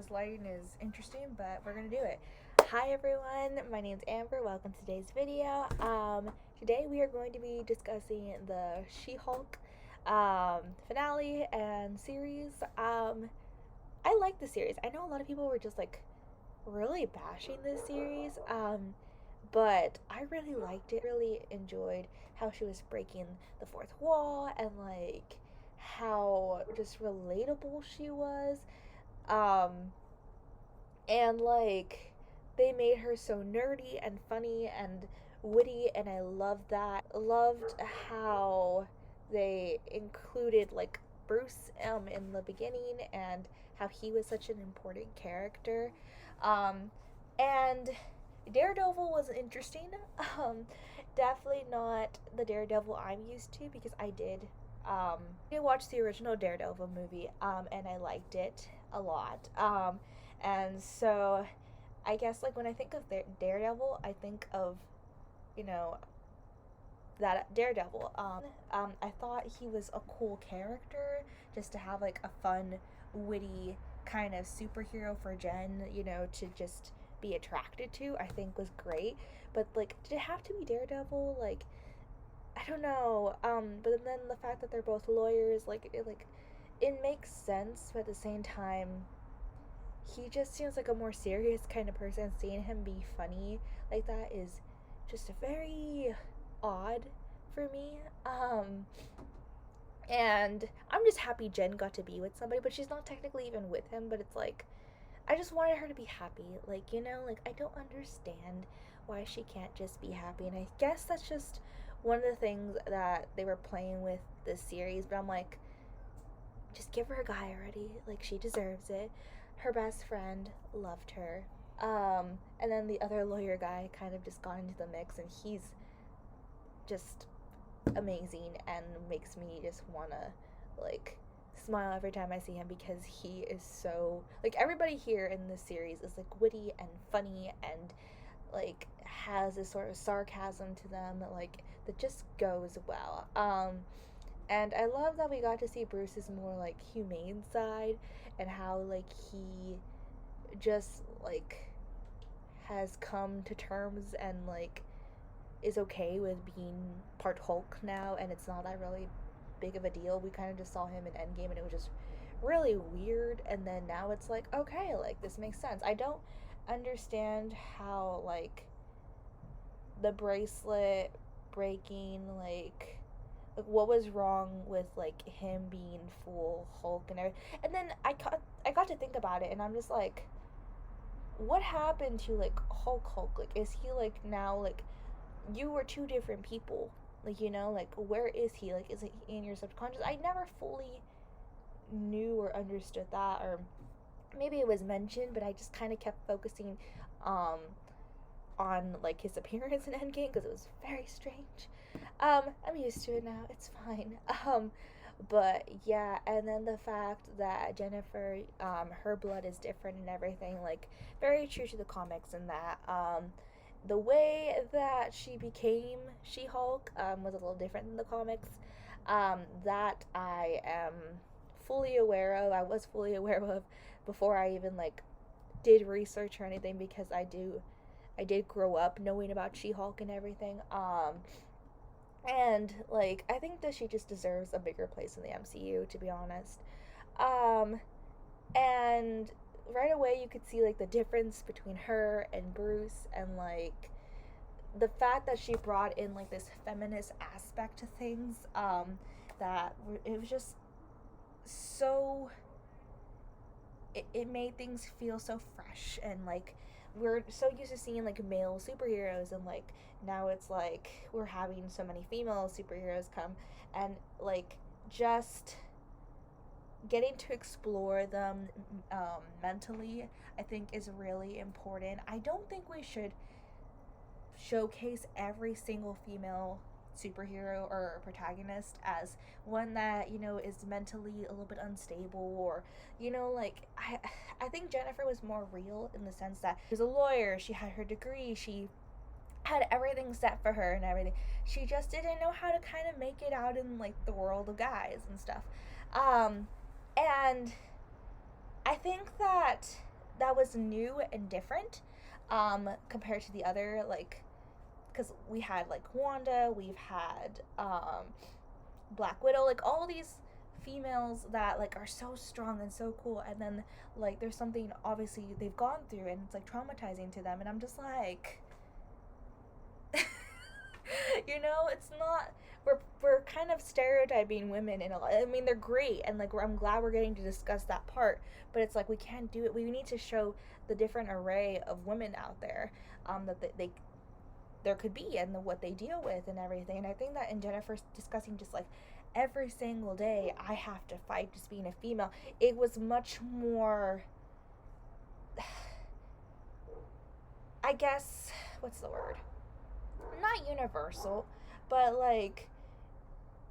this lighting is interesting, but we're gonna do it. Hi everyone, my name's Amber. Welcome to today's video. Today we are going to be discussing the She-Hulk finale and series. I like the series. I know a lot of people were just like really bashing this series, but I really liked it. Really enjoyed how she was breaking the fourth wall and like how just relatable she was. Um, and like they made her so nerdy and funny and witty, and I loved that. Loved how they included like Bruce in the beginning and how he was such an important character. Um, and Daredevil was interesting. Um, Definitely not the Daredevil I'm used to because I watched the original Daredevil movie, and I liked it a lot. And so I guess like when I think of Daredevil, I think of, you know, that Daredevil. I thought he was a cool character just to have like a fun, witty kind of superhero for Jen, to just be attracted to. I think was great. But like, did it have to be Daredevil? Like, I don't know. But then the fact that they're both lawyers, it makes sense. But at the same time, he just seems like a more serious kind of person. Seeing him be funny like that is just very odd for me. And I'm just happy Jen got to be with somebody, but she's not technically even with him. But it's like, I just wanted her to be happy. Like, I don't understand why she can't just be happy. And I guess that's just one of the things that they were playing with this series. But I'm like, just give her a guy already. Like, she deserves it. Her best friend loved her. And then the other lawyer guy kind of just got into the mix, and he's just amazing and makes me just wanna, like, smile every time I see him because he is so, like, everybody here in this series is, like, witty and funny and, like, has this sort of sarcasm to them that just goes well. And I love that we got to see Bruce's more, like, humane side and how, like, he just, like, has come to terms and, like, is okay with being part Hulk now, and it's not that really big of a deal. We kind of just saw him in Endgame, and it was just really weird, and then now it's like, okay, like, this makes sense. I don't understand how, like, the bracelet breaking, what was wrong with, like, him being full Hulk and everything. And then I got to think about it, and I'm just like, what happened to, like, Hulk? Like, is he, like, now, like, you were two different people, like, like, where is he? Like, is he in your subconscious? I never fully knew or understood that, or maybe it was mentioned, but I just kind of kept focusing on, like, his appearance in Endgame because it was very strange. I'm used to it now, it's fine. But yeah, and then the fact that Jennifer, her blood is different and everything, like, very true to the comics in that. The way that she became She-Hulk was a little different than the comics. That I am fully aware of. I was fully aware of before I even, like, did research or anything, because I did grow up knowing about She-Hulk and everything. And, like, I think that she just deserves a bigger place in the MCU, to be honest. Um, and right away you could see, like, the difference between her and Bruce, and, like, the fact that she brought in, like, this feminist aspect to things, that it was just so, it made things feel so fresh, and, like, we're so used to seeing, like, male superheroes, and, like, now it's like we're having so many female superheroes come, and, like, just getting to explore them mentally, I think, is really important. I don't think we should showcase every single female superhero or protagonist as one that, is mentally a little bit unstable, or, like, I think Jennifer was more real in the sense that she was a lawyer, she had her degree, she had everything set for her and everything. She just didn't know how to kind of make it out in, like, the world of guys and stuff. And I think that that was new and different, compared to the other, like, because we had like Wanda, we've had Black Widow, like all these females that like are so strong and so cool, and then like there's something obviously they've gone through and it's like traumatizing to them, and I'm just like, you know, it's not. We're kind of stereotyping women in a lot. I mean, they're great, and like I'm glad we're getting to discuss that part. But it's like we can't do it. We need to show the different array of women out there, that they there could be, and what they deal with and everything. And I think that in Jennifer's discussing just like every single day I have to fight just being a female, it was much more, I guess, what's the word? Not universal, but like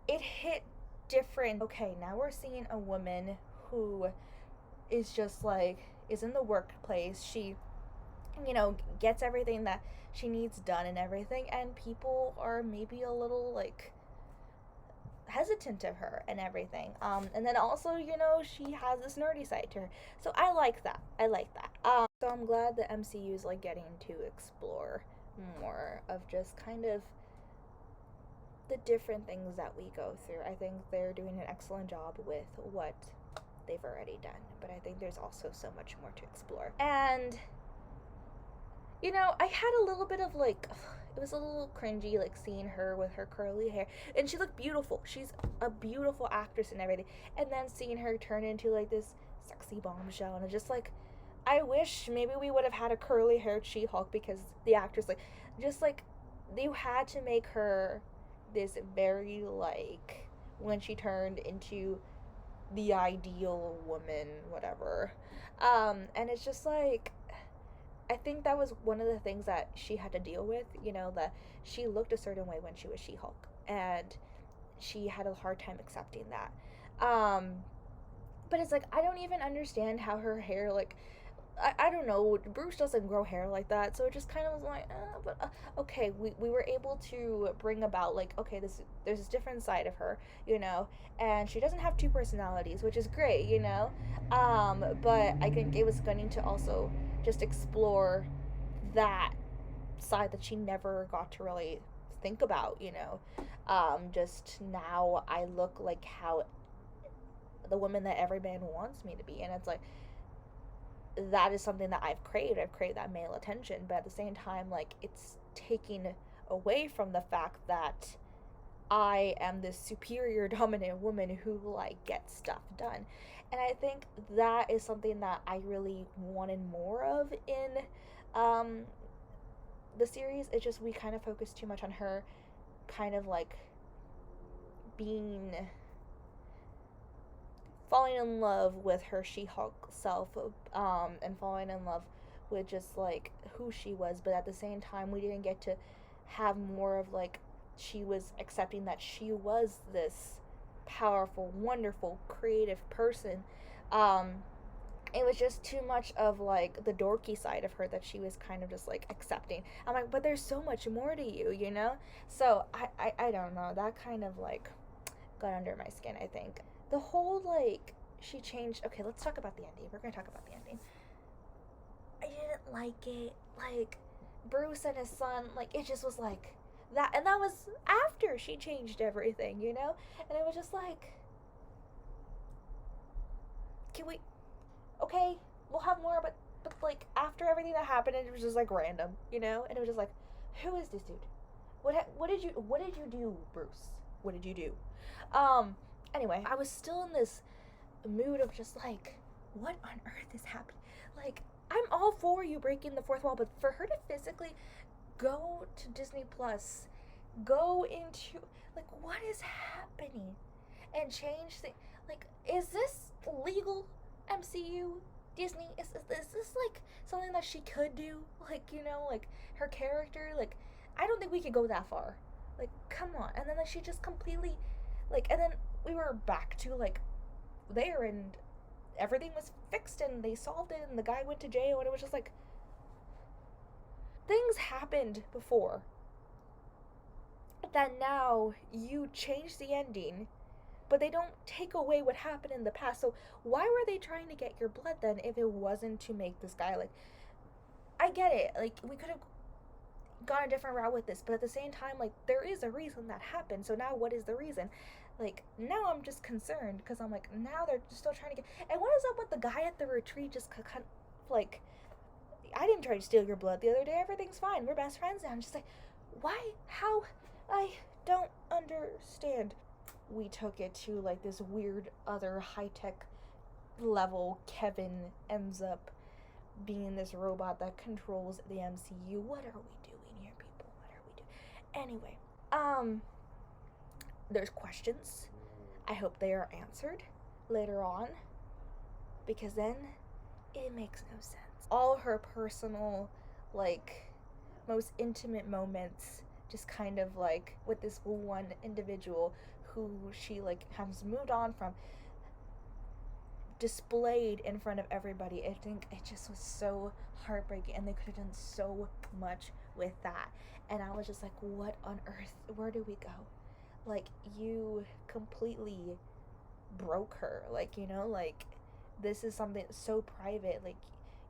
it hit different. Okay, now we're seeing a woman who is just like is in the workplace. She, you know, gets everything that she needs done and everything, and people are maybe a little like hesitant of her and everything. And then also, you know, she has this nerdy side to her. So I like that. I like that. So I'm glad the MCU is like getting to explore more of just kind of the different things that we go through. I think they're doing an excellent job with what they've already done, but I think there's also so much more to explore. And you know, I had a little bit of like, it was a little cringy, like seeing her with her curly hair, and she looked beautiful. She's a beautiful actress and everything. And then seeing her turn into like this sexy bombshell, and it's just like, I wish maybe we would have had a curly haired She-Hulk, because the actress, like, just like, they had to make her this very like when she turned into the ideal woman, whatever. And it's just like, I think that was one of the things that she had to deal with, you know, that she looked a certain way when she was She-Hulk, and she had a hard time accepting that. Um, but it's like, I don't even understand how her hair, like, I don't know, Bruce doesn't grow hair like that, so it just kind of was like, okay, we were able to bring about, like, okay, there's this different side of her, you know, and she doesn't have two personalities, which is great, you know, but I think it was going to also just explore that side that she never got to really think about, you know. Just now I look like how the woman that every man wants me to be, and it's like, that is something that I've craved. I've craved that male attention, but at the same time, like, it's taking away from the fact that I am this superior dominant woman who like gets stuff done. And I think that is something that I really wanted more of in um the series. It's just we kind of focus too much on her kind of like being falling in love with her She-Hulk self, and falling in love with just like who she was, but at the same time we didn't get to have more of like she was accepting that she was this powerful, wonderful, creative person. Um, it was just too much of like the dorky side of her that she was kind of just like accepting. I'm like, but there's so much more to you, you know? So I don't know. That kind of like got under my skin, I think. The whole like she changed. Okay, let's talk about the ending. We're gonna talk about the ending. I didn't like it. Like Bruce and his son, like it just was like that, and that was after she changed everything, you know. And it was just like, can we? Okay, we'll have more, but like after everything that happened, it was just like random, you know. And it was just like, who is this dude? What did you do, Bruce? What did you do? Anyway, I was still in this mood of just like, what on earth is happening? Like, I'm all for you breaking the fourth wall, but for her to physically go to Disney Plus, go into like, what is happening, and change things. Like, is this legal? MCU, Disney, is this like something that she could do? Like, you know, like her character, like, I don't think we could go that far. Like, come on. And then like, she just completely, like, and then we were back to like there, and everything was fixed and they solved it and the guy went to jail, and it was just like, things happened before that now you change the ending but they don't take away what happened in the past. So why were they trying to get your blood then if it wasn't to make this guy, like, I get it, like, we could have gone a different route with this, but at the same time, like, there is a reason that happened. So now what is the reason? Like, now I'm just concerned because I'm like, now they're still trying to get. And what is up with the guy at the retreat just kind of like, I didn't try to steal your blood the other day, everything's fine, we're best friends now. I'm just like, why? How? I don't understand. We took it to like this weird other high-tech level. Kevin ends up being this robot that controls the MCU. What are we doing here, people? What are we doing? Anyway, there's questions. I hope they are answered later on, because then it makes no sense. All her personal, like, most intimate moments, just kind of like with this one individual who she like has moved on from, displayed in front of everybody. I think it just was so heartbreaking, and they could have done so much with that. And I was just like, what on earth? Where do we go? Like, you completely broke her. Like, you know, like, this is something so private. Like,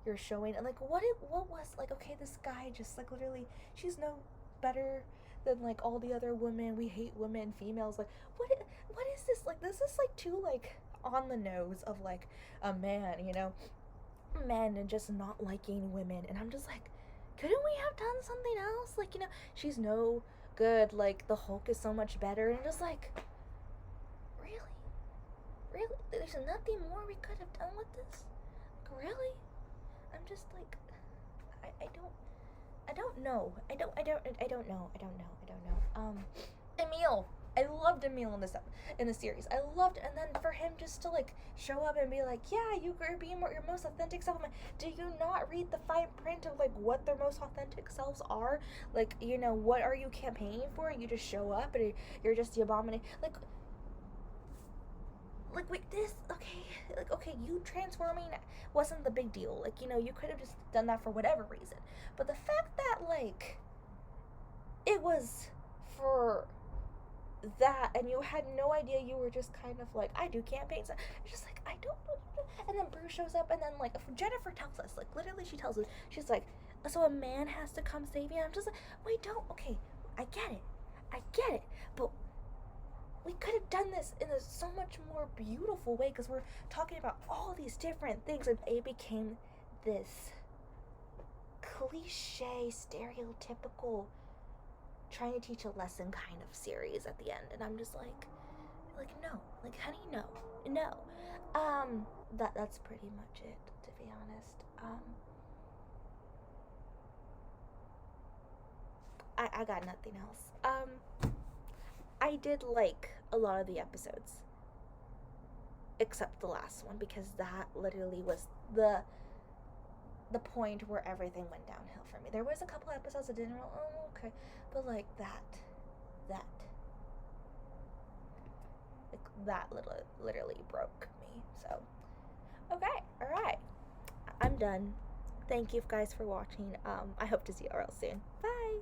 you're showing, and like, what was, like, okay, this guy just like literally, she's no better than like all the other women. We hate women, females. Like, what is this? Like, this is like too like on the nose of like a man, you know, men and just not liking women. And I'm just like, couldn't we have done something else? Like, you know, she's no good, like the Hulk is so much better. And just like, really, there's nothing more we could have done with this? Like, really? I'm just like, I don't know. I don't know. Emil. I loved Emil in the series. I loved, and then for him just to like show up and be like, yeah, you are being your most authentic self. Do you not read the fine print of like what their most authentic selves are? Like, you know, what are you campaigning for? You just show up and you're just the abomination. Like, wait, this, okay, like, okay, you transforming wasn't the big deal. Like, you know, you could have just done that for whatever reason. But the fact that, like, it was for that, and you had no idea, you were just kind of like, I do campaigns. It's just like, I don't know. And then Bruce shows up, and then, like, Jennifer tells us, like, literally she tells us, she's like, so a man has to come save you? And I'm just like, wait, don't, okay, I get it, but we could have done this in a so much more beautiful way, because we're talking about all these different things, and it became this cliche, stereotypical, trying to teach a lesson kind of series at the end. And I'm just like no, like, honey, no. That's pretty much it, to be honest. I got nothing else. I did like a lot of the episodes, except the last one, because that literally was the point where everything went downhill for me. There was a couple episodes that didn't, oh, okay, but like that literally broke me. So, okay, alright, I'm done. Thank you guys for watching. I hope to see you all soon. Bye!